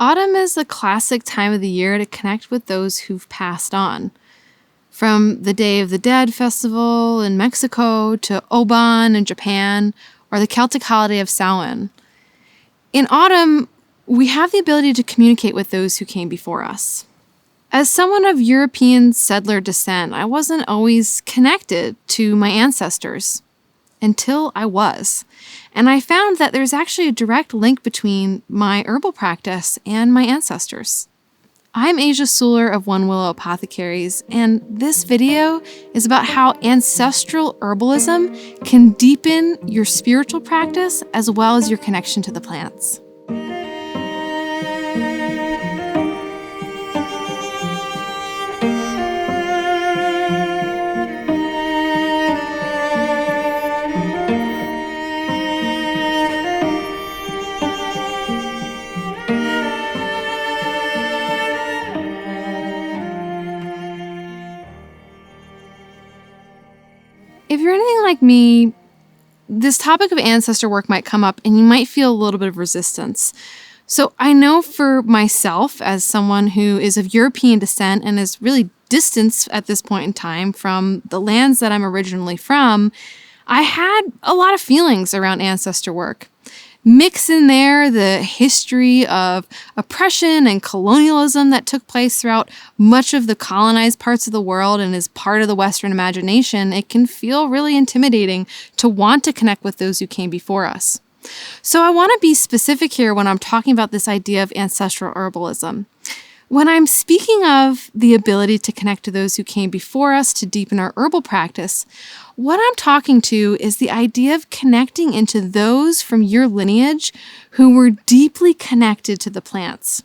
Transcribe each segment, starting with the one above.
Autumn is the classic time of the year to connect with those who've passed on. From the Day of the Dead festival in Mexico to Oban in Japan, or the Celtic holiday of Samhain. In autumn, we have the ability to communicate with those who came before us. As someone of European settler descent, I wasn't always connected to my ancestors until I was. And I found that there's actually a direct link between my herbal practice and my ancestors. I'm Asia Suler of One Willow Apothecaries, and this video is about how ancestral herbalism can deepen your spiritual practice as well as your connection to the plants. If you're anything like me, this topic of ancestor work might come up and you might feel a little bit of resistance. So I know for myself, as someone who is of European descent and is really distanced at this point in time from the lands that I'm originally from, I had a lot of feelings around ancestor work. Mix in there the history of oppression and colonialism that took place throughout much of the colonized parts of the world and is part of the Western imagination, it can feel really intimidating to want to connect with those who came before us. So I want to be specific here when I'm talking about this idea of ancestral herbalism. When I'm speaking of the ability to connect to those who came before us to deepen our herbal practice, what I'm talking to is the idea of connecting into those from your lineage who were deeply connected to the plants.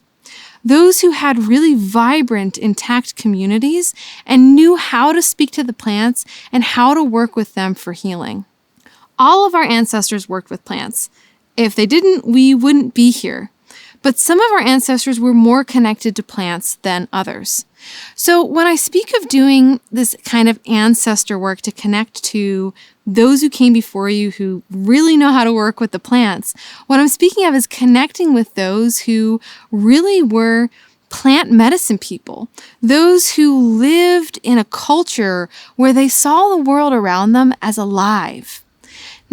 Those who had really vibrant, intact communities and knew how to speak to the plants and how to work with them for healing. All of our ancestors worked with plants. If they didn't, we wouldn't be here. But some of our ancestors were more connected to plants than others. So when I speak of doing this kind of ancestor work to connect to those who came before you who really know how to work with the plants, what I'm speaking of is connecting with those who really were plant medicine people, those who lived in a culture where they saw the world around them as alive.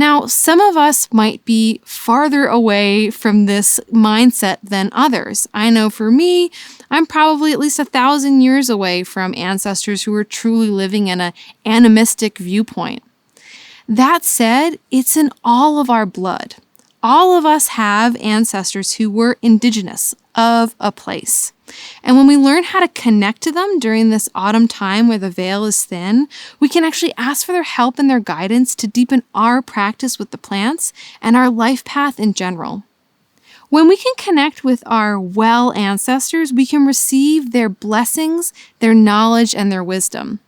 Now, some of us might be farther away from this mindset than others. I know for me, I'm probably at least 1,000 years away from ancestors who were truly living in an animistic viewpoint. That said, it's in all of our blood. All of us have ancestors who were indigenous of a place. And when we learn how to connect to them during this autumn time where the veil is thin, we can actually ask for their help and their guidance to deepen our practice with the plants and our life path in general. When we can connect with our well ancestors, we can receive their blessings, their knowledge, and their wisdom.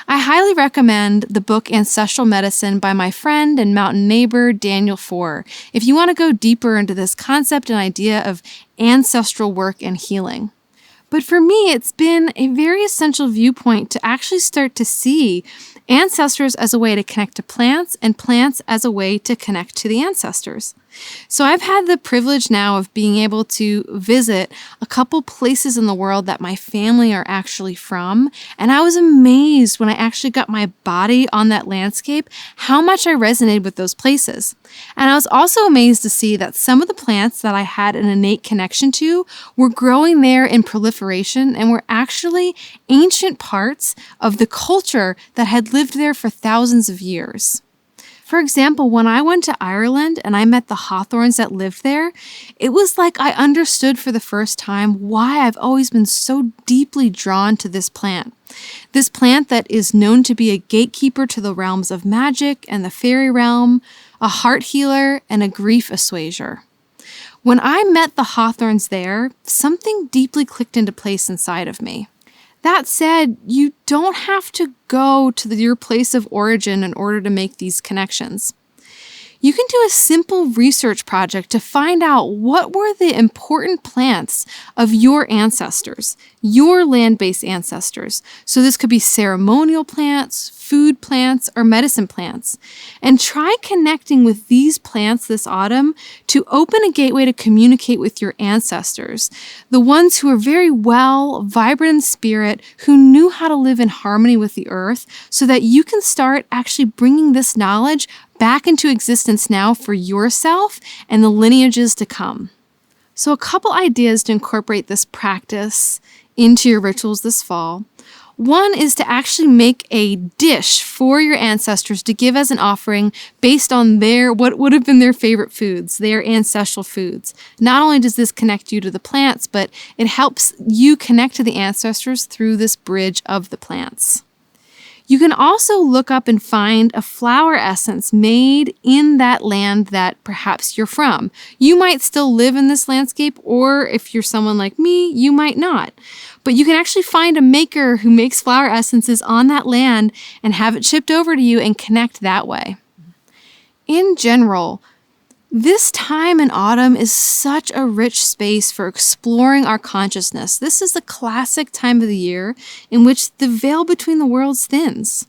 I highly recommend the book Ancestral Medicine by my friend and mountain neighbor, Daniel Foer, if you want to go deeper into this concept and idea of ancestral work and healing. But for me, it's been a very essential viewpoint to actually start to see ancestors as a way to connect to plants and plants as a way to connect to the ancestors. So I've had the privilege now of being able to visit a couple places in the world that my family are actually from, and I was amazed when I actually got my body on that landscape how much I resonated with those places. And I was also amazed to see that some of the plants that I had an innate connection to were growing there in proliferation and were actually ancient parts of the culture that had lived there for thousands of years. For example, when I went to Ireland and I met the hawthorns that lived there, it was like I understood for the first time why I've always been so deeply drawn to this plant. This plant that is known to be a gatekeeper to the realms of magic and the fairy realm, a heart healer, and a grief assuager. When I met the hawthorns there, something deeply clicked into place inside of me. That said, you don't have to go to your place of origin in order to make these connections. You can do a simple research project to find out what were the important plants of your ancestors, your land-based ancestors. So this could be ceremonial plants, food plants, or medicine plants. And try connecting with these plants this autumn to open a gateway to communicate with your ancestors, the ones who are very well, vibrant in spirit, who knew how to live in harmony with the earth, so that you can start actually bringing this knowledge back into existence now for yourself and the lineages to come. So a couple ideas to incorporate this practice into your rituals this fall. One is to actually make a dish for your ancestors to give as an offering based on what would have been their favorite foods, their ancestral foods. Not only does this connect you to the plants, but it helps you connect to the ancestors through this bridge of the plants. You can also look up and find a flower essence made in that land that perhaps you're from. You might still live in this landscape, or if you're someone like me, you might not. But you can actually find a maker who makes flower essences on that land and have it shipped over to you and connect that way. In general, this time in autumn is such a rich space for exploring our consciousness. This is the classic time of the year in which the veil between the worlds thins.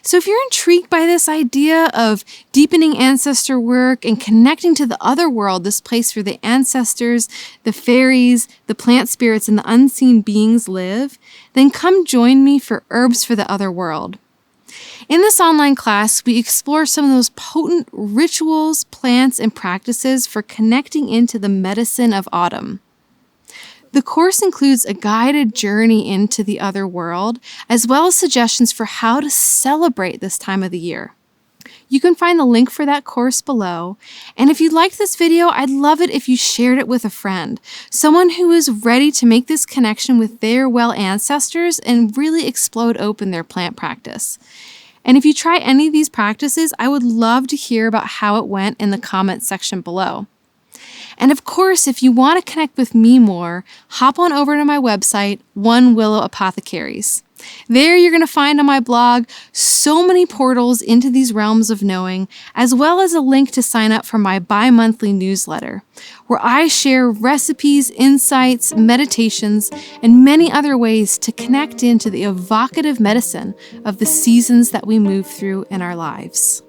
So if you're intrigued by this idea of deepening ancestor work and connecting to the other world, this place where the ancestors, the fairies, the plant spirits, and the unseen beings live, then come join me for Herbs for the Other World. In this online class, we explore some of those potent rituals, plants, and practices for connecting into the medicine of autumn. The course includes a guided journey into the other world, as well as suggestions for how to celebrate this time of the year. You can find the link for that course below. And if you liked this video, I'd love it if you shared it with a friend, someone who is ready to make this connection with their well ancestors and really explode open their plant practice. And if you try any of these practices, I would love to hear about how it went in the comments section below. And of course, if you want to connect with me more, hop on over to my website, One Willow Apothecaries. There you're going to find on my blog so many portals into these realms of knowing, as well as a link to sign up for my bi-monthly newsletter, where I share recipes, insights, meditations, and many other ways to connect into the evocative medicine of the seasons that we move through in our lives.